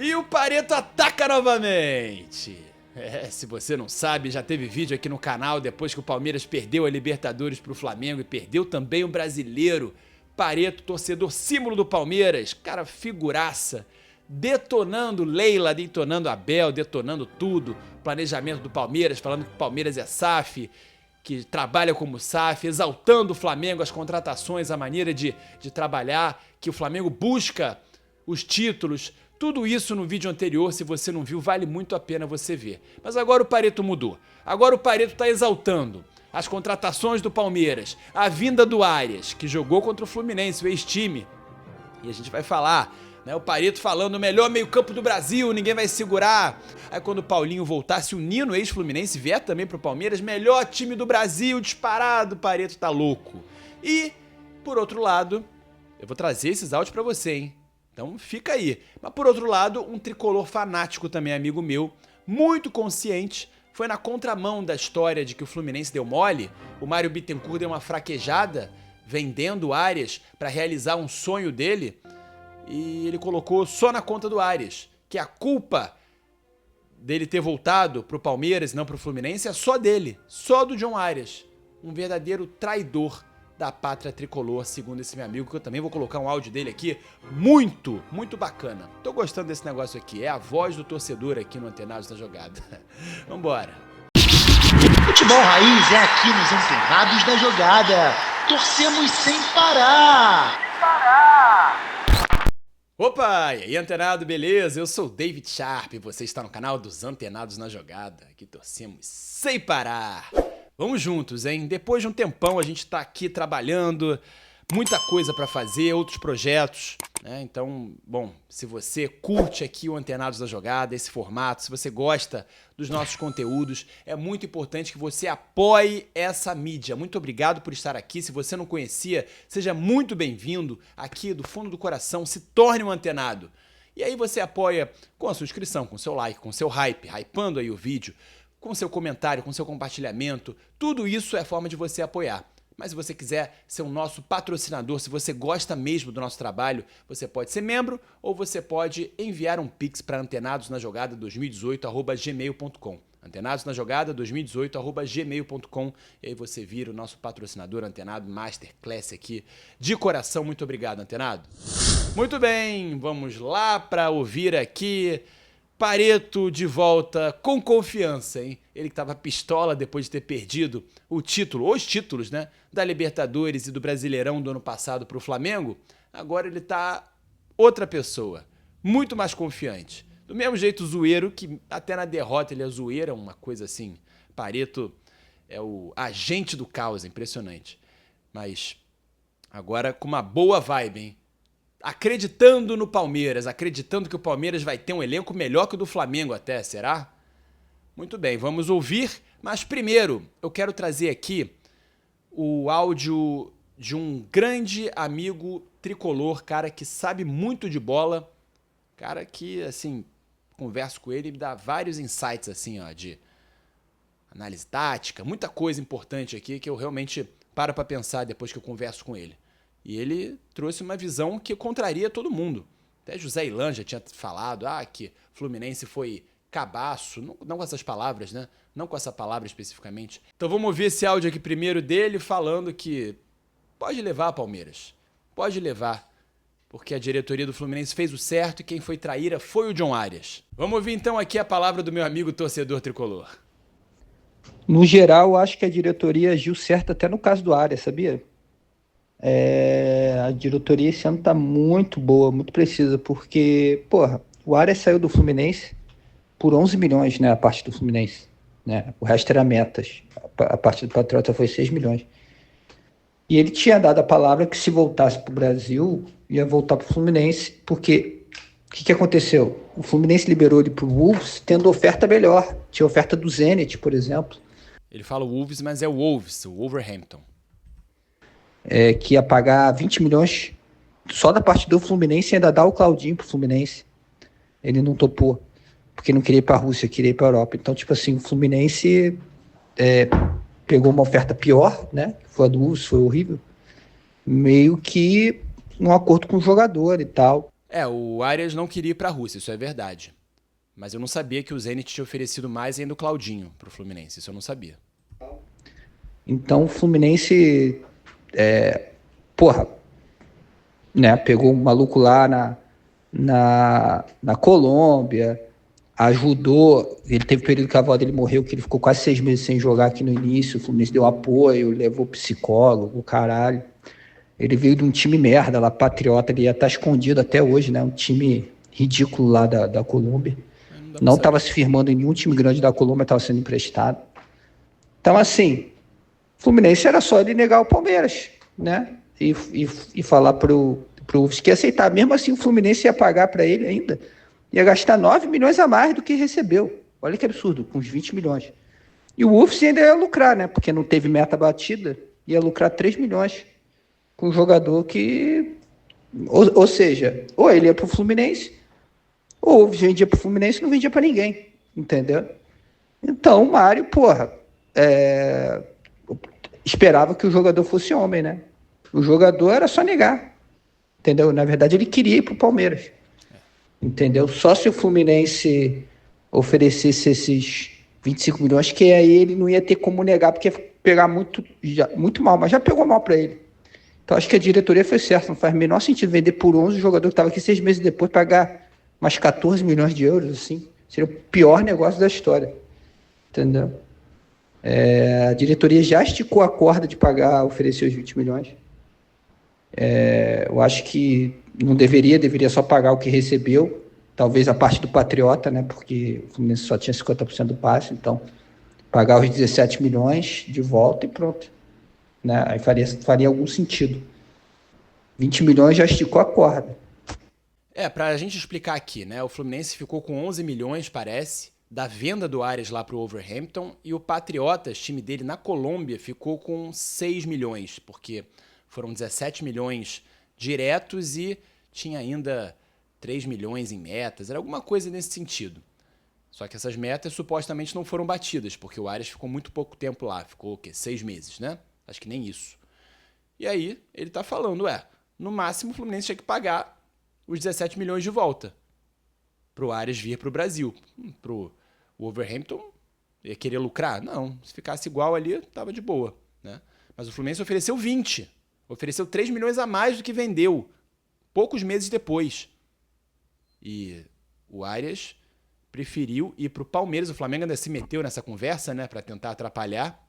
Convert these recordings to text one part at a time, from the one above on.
E o Pareto ataca novamente. Se você não sabe, já teve vídeo aqui no canal depois que o Palmeiras perdeu a Libertadores pro Flamengo e perdeu também o Brasileiro. Pareto, torcedor símbolo do Palmeiras, cara figuraça, detonando Leila, detonando Abel, detonando tudo, planejamento do Palmeiras, falando que o Palmeiras é SAF, que trabalha como SAF, exaltando o Flamengo, as contratações, a maneira de trabalhar, que o Flamengo busca os títulos. Tudo isso no vídeo anterior, se você não viu, vale muito a pena você ver. Mas agora o Pareto mudou. Agora o Pareto tá exaltando as contratações do Palmeiras, a vinda do Arias, que jogou contra o Fluminense, o ex-time. E a gente vai falar, né? O Pareto falando o melhor meio-campo do Brasil, ninguém vai segurar. Aí quando o Paulinho voltar, se o Nino, ex-Fluminense, vier também pro Palmeiras, melhor time do Brasil, disparado, o Pareto tá louco. E, por outro lado, eu vou trazer esses áudios pra você, hein? Então fica aí. Mas por outro lado, um tricolor fanático também, amigo meu, muito consciente, foi na contramão da história de que o Fluminense deu mole, o Mário Bittencourt deu uma fraquejada, vendendo o Arias para realizar um sonho dele, e ele colocou só na conta do Arias, que a culpa dele ter voltado pro Palmeiras e não pro Fluminense é só dele, só do John Arias, um verdadeiro traidor da pátria tricolor, segundo esse meu amigo, que eu também vou colocar um áudio dele aqui, muito, muito bacana. Tô gostando desse negócio aqui, é a voz do torcedor aqui no Antenados da Jogada. Vambora. Futebol Raiz é aqui nos Antenados da Jogada. Torcemos sem parar. Opa, e aí antenado, beleza? Eu sou o David Sharp e você está no canal dos Antenados na Jogada, que torcemos sem parar. Vamos juntos, hein? Depois de um tempão a gente tá aqui trabalhando, muita coisa pra fazer, outros projetos, né? Então, bom, se você curte aqui o Antenados da Jogada, esse formato, se você gosta dos nossos conteúdos, é muito importante que você apoie essa mídia. Muito obrigado por estar aqui. Se você não conhecia, seja muito bem-vindo aqui do fundo do coração, se torne um antenado. E aí você apoia com a sua inscrição, com seu like, com seu hype, hypando aí o vídeo, com seu comentário, com seu compartilhamento, tudo isso é forma de você apoiar. Mas se você quiser ser o nosso patrocinador, se você gosta mesmo do nosso trabalho, você pode ser membro ou você pode enviar um pix para antenadosnajogada2018@gmail.com. antenadosnajogada2018@gmail.com, e aí você vira o nosso patrocinador Antenado Masterclass aqui. De coração, muito obrigado, Antenado. Muito bem, vamos lá para ouvir aqui Pareto de volta com confiança, hein? Ele que estava pistola depois de ter perdido o título, os títulos, né? Da Libertadores e do Brasileirão do ano passado para o Flamengo. Agora ele tá outra pessoa, muito mais confiante. Do mesmo jeito zoeiro, que até na derrota ele é zoeira, uma coisa assim. Pareto é o agente do caos, impressionante. Mas agora com uma boa vibe, hein? Acreditando no Palmeiras, acreditando que o Palmeiras vai ter um elenco melhor que o do Flamengo até, será? Muito bem, vamos ouvir, mas primeiro eu quero trazer aqui o áudio de um grande amigo tricolor, cara que sabe muito de bola, cara que, assim, converso com ele e me dá vários insights, assim, ó, de análise tática, muita coisa importante aqui que eu realmente paro pra pensar depois que eu converso com ele. E ele trouxe uma visão que contraria todo mundo. Até José Ilan já tinha falado que Fluminense foi cabaço, não com essas palavras, né? Não com essa palavra especificamente. Então vamos ouvir esse áudio aqui primeiro dele falando que pode levar, Palmeiras. Pode levar. Porque a diretoria do Fluminense fez o certo e quem foi traíra foi o John Arias. Vamos ouvir então aqui a palavra do meu amigo torcedor tricolor. No geral, eu acho que a diretoria agiu certo até no caso do Arias, sabia? A diretoria esse ano tá muito boa, muito precisa, porque, porra, o Arias saiu do Fluminense por 11 milhões, né, a parte do Fluminense, né, o resto era metas, a parte do Patriota foi 6 milhões, e ele tinha dado a palavra que se voltasse pro Brasil, ia voltar pro Fluminense, porque, o que aconteceu? O Fluminense liberou ele pro Wolves, tendo oferta melhor, tinha oferta do Zenit, por exemplo. Ele fala Wolves, mas é o Wolves, o Wolverhampton. Que ia pagar 20 milhões só da parte do Fluminense e ainda dar o Claudinho pro Fluminense. Ele não topou, porque não queria ir pra Rússia, queria ir pra Europa. Então, tipo assim, o Fluminense pegou uma oferta pior, né? Foi a do Wolves, foi horrível. Meio que num acordo com o jogador e tal. O Arias não queria ir pra Rússia, isso é verdade. Mas eu não sabia que o Zenit tinha oferecido mais ainda o Claudinho pro Fluminense, isso eu não sabia. Então o Fluminense, porra, né, pegou um maluco lá na Colômbia, ajudou. Ele teve um período que a avó dele morreu, que ele ficou quase 6 meses sem jogar aqui no início. O Fluminense deu apoio, levou psicólogo, caralho. Ele veio de um time merda lá, Patriota, ele ia estar escondido até hoje, né? Um time ridículo lá da Colômbia. Não estava se firmando em nenhum time grande da Colômbia, estava sendo emprestado. Então, assim, Fluminense era só ele negar o Palmeiras, né? E falar pro Wolves que ia aceitar. Mesmo assim, o Fluminense ia pagar para ele ainda. Ia gastar 9 milhões a mais do que recebeu. Olha que absurdo, com uns 20 milhões. E o Wolves ainda ia lucrar, né? Porque não teve meta batida. Ia lucrar 3 milhões com um jogador que... Ou seja, ou ele ia pro Fluminense, ou o Wolves vendia pro Fluminense e não vendia para ninguém. Entendeu? Então, o Mário, porra... esperava que o jogador fosse homem, né? O jogador era só negar, entendeu? Na verdade, ele queria ir pro Palmeiras, entendeu? Só se o Fluminense oferecesse esses 25 milhões, que aí ele não ia ter como negar, porque ia pegar muito mal, mas já pegou mal para ele. Então, acho que a diretoria foi certa, não faz o menor sentido vender por 11 o jogador que estava aqui 6 meses depois, pagar mais 14 milhões de euros, assim. Seria o pior negócio da história, entendeu? A diretoria já esticou a corda de pagar, oferecer os 20 milhões. Eu acho que não deveria só pagar o que recebeu, talvez a parte do Patriota, né? Porque o Fluminense só tinha 50% do passe, então pagar os 17 milhões de volta e pronto, né? Aí faria algum sentido. 20 milhões já esticou a corda. Pra gente explicar aqui, né? O Fluminense ficou com 11 milhões, parece, da venda do Arias lá pro Wolverhampton, e o Patriotas, time dele na Colômbia, ficou com 6 milhões, porque foram 17 milhões diretos e tinha ainda 3 milhões em metas, era alguma coisa nesse sentido. Só que essas metas supostamente não foram batidas, porque o Arias ficou muito pouco tempo lá, ficou o quê? 6 meses, né? Acho que nem isso. E aí ele tá falando, no máximo o Fluminense tinha que pagar os 17 milhões de volta pro Arias vir pro Brasil. Pro Wolverhampton ia querer lucrar? Não, se ficasse igual ali, tava de boa, né? Mas o Fluminense ofereceu 20, ofereceu 3 milhões a mais do que vendeu, poucos meses depois. E o Arias preferiu ir pro Palmeiras. O Flamengo ainda se meteu nessa conversa, né, para tentar atrapalhar,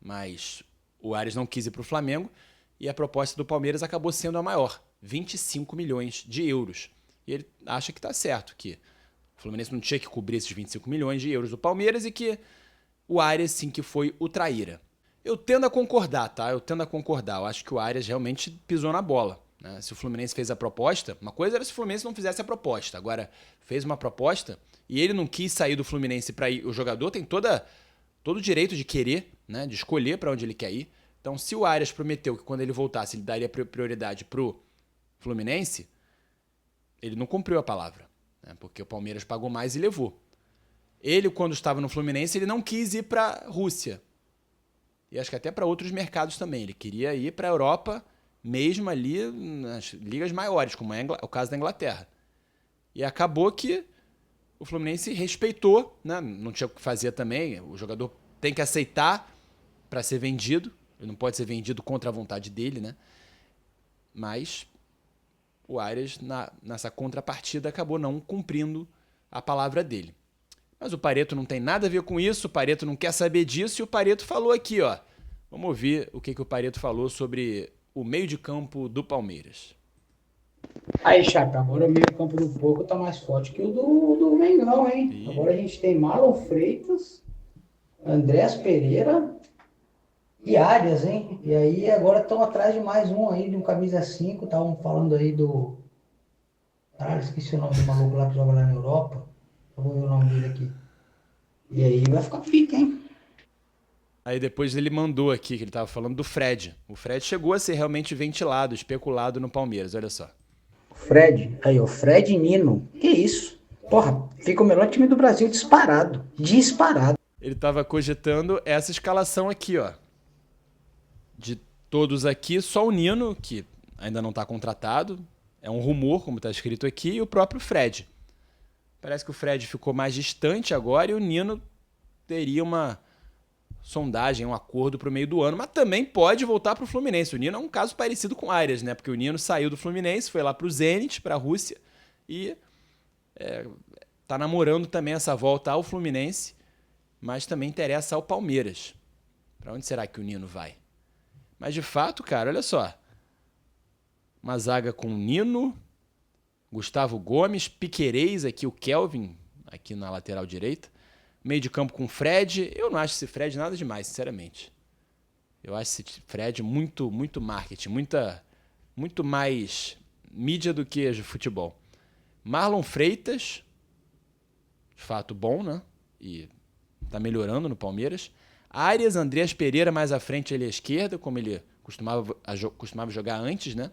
mas o Arias não quis ir pro Flamengo e a proposta do Palmeiras acabou sendo a maior, 25 milhões de euros. E ele acha que tá certo, que o Fluminense não tinha que cobrir esses 25 milhões de euros do Palmeiras e que o Arias sim que foi o traíra. Eu tendo a concordar, tá? Eu acho que o Arias realmente pisou na bola, né? Se o Fluminense fez a proposta, uma coisa era se o Fluminense não fizesse a proposta. Agora, fez uma proposta e ele não quis sair do Fluminense para ir. O jogador tem todo o direito de querer, né? De escolher para onde ele quer ir. Então, se o Arias prometeu que quando ele voltasse ele daria prioridade pro Fluminense, ele não cumpriu a palavra, né? Porque o Palmeiras pagou mais e levou. Ele, quando estava no Fluminense, ele não quis ir para a Rússia. E acho que até para outros mercados também. Ele queria ir para a Europa, mesmo ali nas ligas maiores, como é o caso da Inglaterra. E acabou que o Fluminense respeitou, né? Não tinha o que fazer também. O jogador tem que aceitar para ser vendido. Ele não pode ser vendido contra a vontade dele, né? Mas o Arias, nessa contrapartida, acabou não cumprindo a palavra dele. Mas o Pareto não tem nada a ver com isso, o Pareto não quer saber disso, e o Pareto falou aqui, ó. Vamos ouvir o que o Pareto falou sobre o meio de campo do Palmeiras. Aí, Chapa, agora o meio campo do Porco tá mais forte que o do Mengão, hein? E... agora a gente tem Marlon Freitas, Andrés Pereira e Arias, hein? E aí agora estão atrás de mais um aí, de um camisa 5, estavam falando aí do... Ah, esqueci o nome do maluco lá que joga lá na Europa. Eu vou ver o nome dele aqui. E aí vai ficar pica, hein? Aí depois ele mandou aqui, que ele tava falando do Fred. O Fred chegou a ser realmente ventilado, especulado no Palmeiras, olha só. Fred, aí ó, Fred e Nino. Que isso? Porra, fica o melhor time do Brasil disparado. Disparado. Ele tava cogitando essa escalação aqui, ó. De todos aqui, só o Nino, que ainda não tá contratado. é um rumor, como está escrito aqui, e o próprio Fred. Parece que o Fred ficou mais distante agora e o Nino teria uma sondagem, um acordo para o meio do ano, mas também pode voltar para o Fluminense. O Nino é um caso parecido com o Arias, né? Porque o Nino saiu do Fluminense, foi lá para o Zenit, para a Rússia, e tá namorando também essa volta ao Fluminense, mas também interessa ao Palmeiras. Para onde será que o Nino vai? Mas de fato, cara, olha só. Uma zaga com Nino, Gustavo Gomes, Piquerez aqui, o Kelvin aqui na lateral direita. Meio de campo com Fred. Eu não acho esse Fred nada demais, sinceramente. Eu acho esse Fred muito marketing, muito mais mídia do que de futebol. Marlon Freitas, de fato bom, né? E tá melhorando no Palmeiras. Arias, Andreas Pereira mais à frente ele à esquerda, como ele costumava jogar antes, né?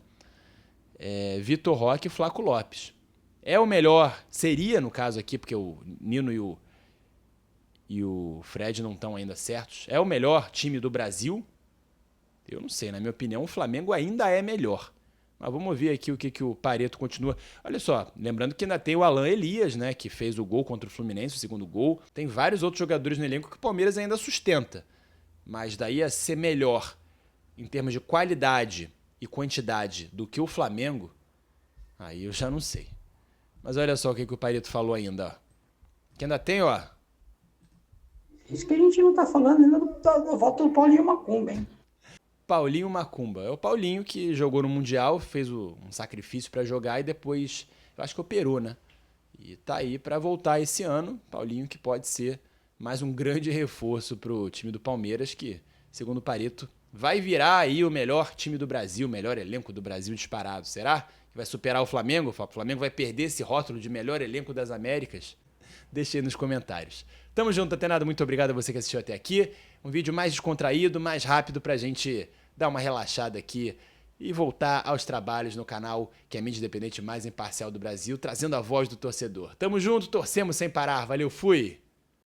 Vitor Roque e Flaco Lopes. É o melhor, seria no caso aqui, porque o Nino e o Fred não estão ainda certos, é o melhor time do Brasil? Eu não sei, na minha opinião o Flamengo ainda é melhor. Mas vamos ver aqui o que o Pareto continua. Olha só, lembrando que ainda tem o Alan Elias, né, que fez o gol contra o Fluminense, o segundo gol. Tem vários outros jogadores no elenco que o Palmeiras ainda sustenta. Mas daí a ser melhor em termos de qualidade e quantidade do que o Flamengo, aí eu já não sei. Mas olha só o que o Pareto falou ainda, ó. Que ainda tem, ó. Isso que a gente não tá falando ainda da volta do Paulinho Macumba, hein? Paulinho Macumba. É o Paulinho que jogou no Mundial, fez um sacrifício para jogar e depois, eu acho que operou, né? E tá aí para voltar esse ano. Paulinho que pode ser mais um grande reforço pro time do Palmeiras, que, segundo o Pareto, vai virar aí o melhor time do Brasil, o melhor elenco do Brasil disparado. Será que vai superar o Flamengo? O Flamengo vai perder esse rótulo de melhor elenco das Américas? Deixe aí nos comentários. Tamo junto, Atenado. Muito obrigado a você que assistiu até aqui. Um vídeo mais descontraído, mais rápido pra gente dar uma relaxada aqui e voltar aos trabalhos no canal que é a mídia independente mais imparcial do Brasil, trazendo a voz do torcedor. Tamo junto, torcemos sem parar. Valeu, fui!